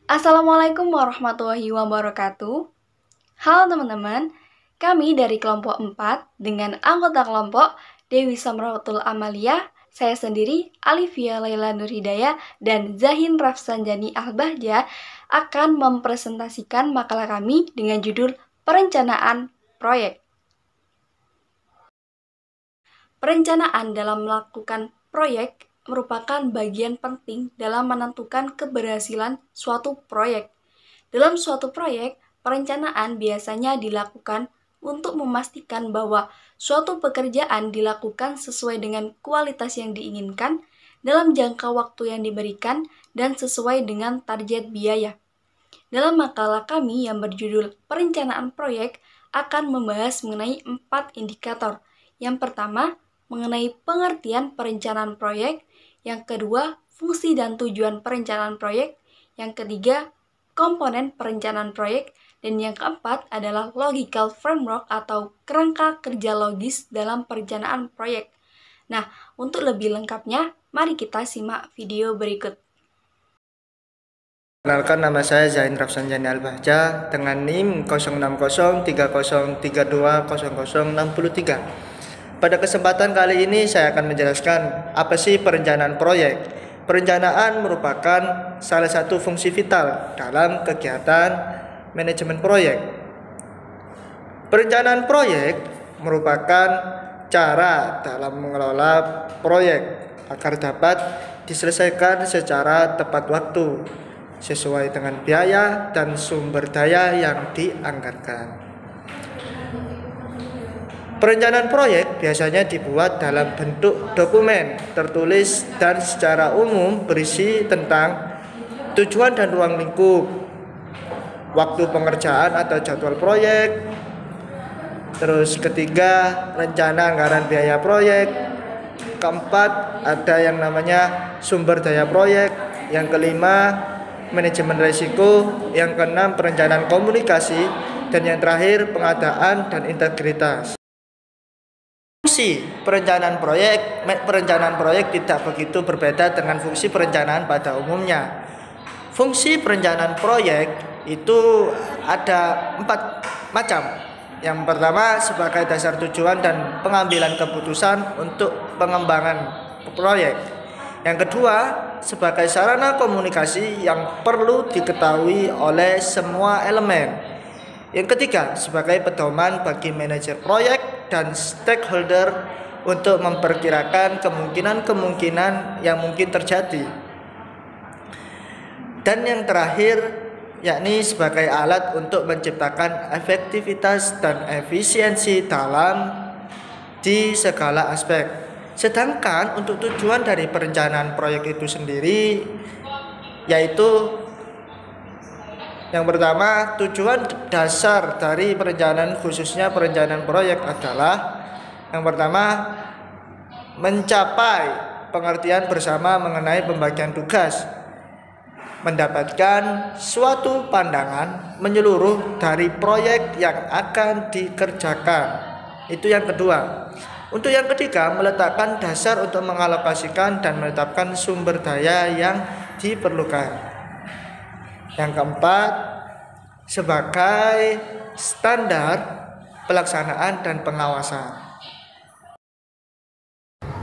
Assalamualaikum warahmatullahi wabarakatuh. Halo teman-teman, kami dari kelompok 4 dengan anggota kelompok Dewi Samratul Amalia, saya sendiri Alivia Laila Nurhidayah dan Zahin Rafsanjani Al-Bahja akan mempresentasikan makalah kami dengan judul Perencanaan Proyek. Perencanaan dalam melakukan proyek merupakan bagian penting dalam menentukan keberhasilan suatu proyek. Dalam suatu proyek, perencanaan biasanya dilakukan untuk memastikan bahwa suatu pekerjaan dilakukan sesuai dengan kualitas yang diinginkan, dalam jangka waktu yang diberikan, dan sesuai dengan target biaya. Dalam makalah kami yang berjudul Perencanaan Proyek akan membahas mengenai 4 indikator. Yang pertama, mengenai pengertian perencanaan proyek. Yang kedua, fungsi dan tujuan perencanaan proyek. Yang ketiga, komponen perencanaan proyek. Dan yang keempat adalah logical framework atau kerangka kerja logis dalam perencanaan proyek. Nah, untuk lebih lengkapnya, mari kita simak video berikut. Perkenalkan, nama saya Zain Rafsanjani Al-Bahja dengan NIM 06030320063. Pada kesempatan kali ini saya akan menjelaskan apa sih perencanaan proyek. Perencanaan merupakan salah satu fungsi vital dalam kegiatan manajemen proyek. Perencanaan proyek merupakan cara dalam mengelola proyek agar dapat diselesaikan secara tepat waktu, sesuai dengan biaya dan sumber daya yang dianggarkan. Perencanaan proyek biasanya dibuat dalam bentuk dokumen tertulis dan secara umum berisi tentang tujuan dan ruang lingkup, waktu pengerjaan atau jadwal proyek. Terus ketiga, rencana anggaran biaya proyek. Keempat, ada yang namanya sumber daya proyek. Yang kelima, manajemen risiko. Yang keenam, perencanaan komunikasi. Dan yang terakhir, pengadaan dan integritas. Fungsi perencanaan proyek tidak begitu berbeda dengan fungsi perencanaan pada umumnya. Fungsi perencanaan proyek itu ada 4 macam. Yang pertama, sebagai dasar tujuan dan pengambilan keputusan untuk pengembangan proyek. Yang kedua, sebagai sarana komunikasi yang perlu diketahui oleh semua elemen. Yang ketiga, sebagai pedoman bagi manajer proyek dan stakeholder untuk memperkirakan kemungkinan-kemungkinan yang mungkin terjadi. Dan yang terakhir, yakni sebagai alat untuk menciptakan efektivitas dan efisiensi di segala aspek. Sedangkan untuk tujuan dari perencanaan proyek itu sendiri, yaitu yang pertama, tujuan dasar dari perencanaan khususnya perencanaan proyek adalah yang pertama, mencapai pengertian bersama mengenai pembagian tugas, mendapatkan suatu pandangan menyeluruh dari proyek yang akan dikerjakan. Itu yang kedua. Untuk yang ketiga, meletakkan dasar untuk mengalokasikan dan menetapkan sumber daya yang diperlukan. Yang keempat, sebagai standar pelaksanaan dan pengawasan.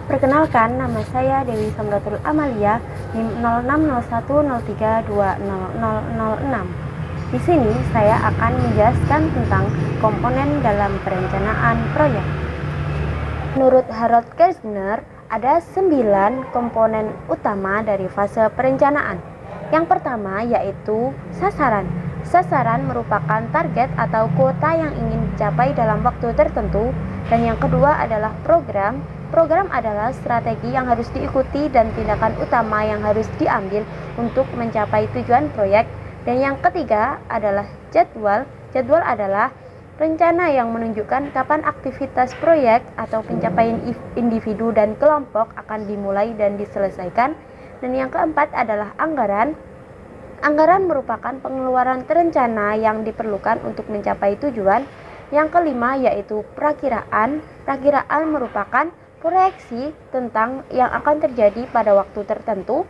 Perkenalkan, nama saya Dewi Samratul Amalia, NIM 060103200006. Di sini saya akan menjelaskan tentang komponen dalam perencanaan proyek. Menurut Harold Kersner, ada 9 komponen utama dari fase perencanaan. Yang pertama yaitu sasaran. Sasaran merupakan target atau kuota yang ingin dicapai dalam waktu tertentu. Dan yang kedua adalah program. Program adalah strategi yang harus diikuti dan tindakan utama yang harus diambil untuk mencapai tujuan proyek. Dan yang ketiga adalah jadwal. Jadwal adalah rencana yang menunjukkan kapan aktivitas proyek atau pencapaian individu dan kelompok akan dimulai dan diselesaikan. Dan yang keempat adalah anggaran. Anggaran merupakan pengeluaran terencana yang diperlukan untuk mencapai tujuan. Yang kelima yaitu perakiraan. Perakiraan merupakan proyeksi tentang yang akan terjadi pada waktu tertentu.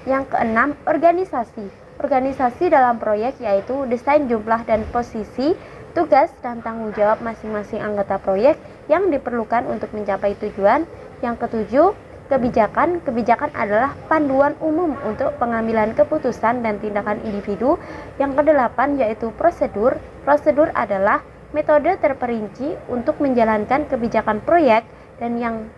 Yang keenam, organisasi. organisasi dalam proyek yaitu desain jumlah dan posisi, tugas dan tanggung jawab masing-masing anggota proyek yang diperlukan untuk mencapai tujuan. Yang ketujuh, kebijakan. Kebijakan adalah panduan umum untuk pengambilan keputusan dan tindakan individu. Yang kedelapan yaitu prosedur. Prosedur adalah metode terperinci untuk menjalankan kebijakan proyek. Dan yang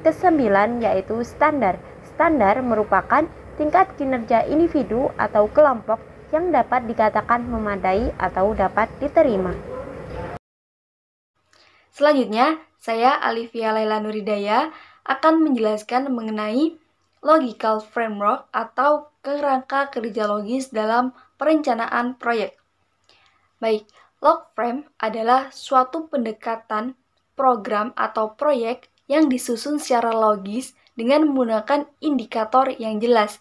kesembilan yaitu standar. Standar merupakan tingkat kinerja individu atau kelompok yang dapat dikatakan memadai atau dapat diterima. Selanjutnya, saya Alivia Laila Nuridaya akan menjelaskan mengenai logical framework atau kerangka kerja logis dalam perencanaan proyek. Baik, log frame adalah suatu pendekatan program atau proyek yang disusun secara logis dengan menggunakan indikator yang jelas.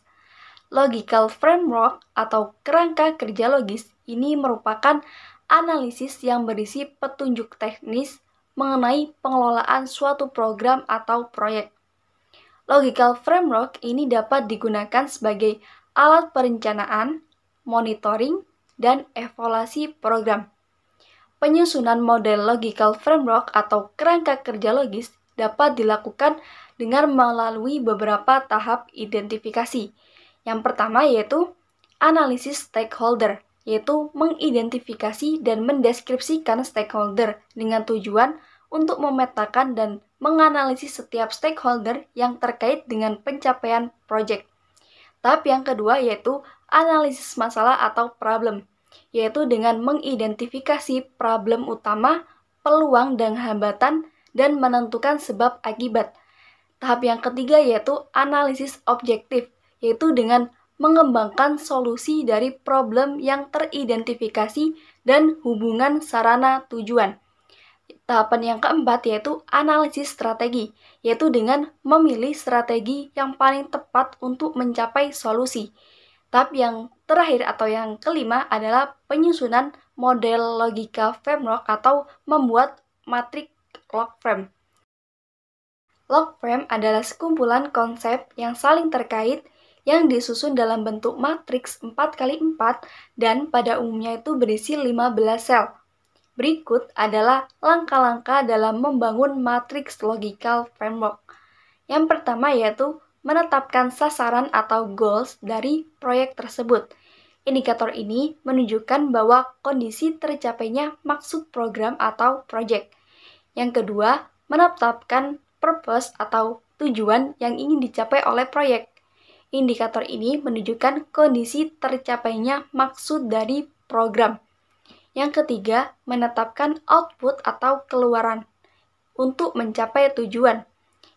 Logical framework atau kerangka kerja logis ini merupakan analisis yang berisi petunjuk teknis mengenai pengelolaan suatu program atau proyek. Logical framework ini dapat digunakan sebagai alat perencanaan, monitoring, dan evaluasi program. Penyusunan model logical framework atau kerangka kerja logis dapat dilakukan dengan melalui beberapa tahap identifikasi. Yang pertama yaitu analisis stakeholder, yaitu mengidentifikasi dan mendeskripsikan stakeholder dengan tujuan untuk memetakan dan menganalisis setiap stakeholder yang terkait dengan pencapaian proyek. Tahap yang kedua yaitu analisis masalah atau problem, yaitu dengan mengidentifikasi problem utama, peluang dan hambatan, dan menentukan sebab akibat. Tahap yang ketiga yaitu analisis objektif, yaitu dengan mengembangkan solusi dari problem yang teridentifikasi dan hubungan sarana tujuan. Tahapan yang keempat yaitu analisis strategi, yaitu dengan memilih strategi yang paling tepat untuk mencapai solusi. Tahap yang terakhir atau yang kelima adalah penyusunan model logika framework atau membuat matriks log frame. Log frame adalah sekumpulan konsep yang saling terkait yang disusun dalam bentuk matriks 4x4 dan pada umumnya itu berisi 15 sel. Berikut adalah langkah-langkah dalam membangun matriks logical framework. Yang pertama yaitu menetapkan sasaran atau goals dari proyek tersebut. Indikator ini menunjukkan bahwa kondisi tercapainya maksud program atau proyek. Yang kedua, menetapkan purpose atau tujuan yang ingin dicapai oleh proyek. Indikator ini menunjukkan kondisi tercapainya maksud dari program. Yang ketiga, menetapkan output atau keluaran untuk mencapai tujuan.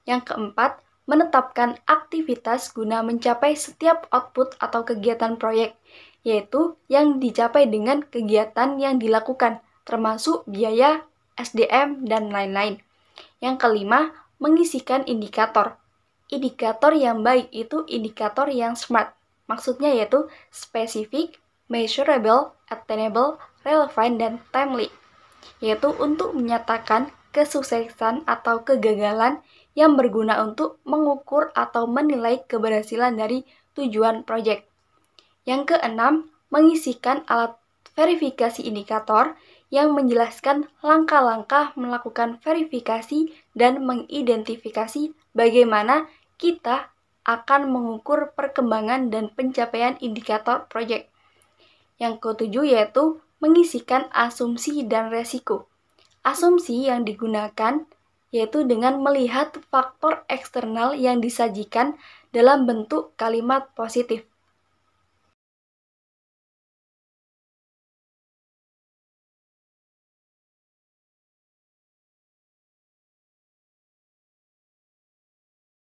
Yang keempat, menetapkan aktivitas guna mencapai setiap output atau kegiatan proyek, yaitu yang dicapai dengan kegiatan yang dilakukan, termasuk biaya, SDM, dan lain-lain. Yang kelima, mengisikan indikator. Indikator yang baik itu indikator yang SMART. Maksudnya yaitu specific, measurable, attainable, relevant, dan timely. Yaitu untuk menyatakan kesuksesan atau kegagalan yang berguna untuk mengukur atau menilai keberhasilan dari tujuan proyek. Yang keenam, mengisikan alat verifikasi indikator yang menjelaskan langkah-langkah melakukan verifikasi dan mengidentifikasi bagaimana kita akan mengukur perkembangan dan pencapaian indikator proyek. Yang ketujuh yaitu mengisikan asumsi dan resiko. Asumsi yang digunakan yaitu dengan melihat faktor eksternal yang disajikan dalam bentuk kalimat positif.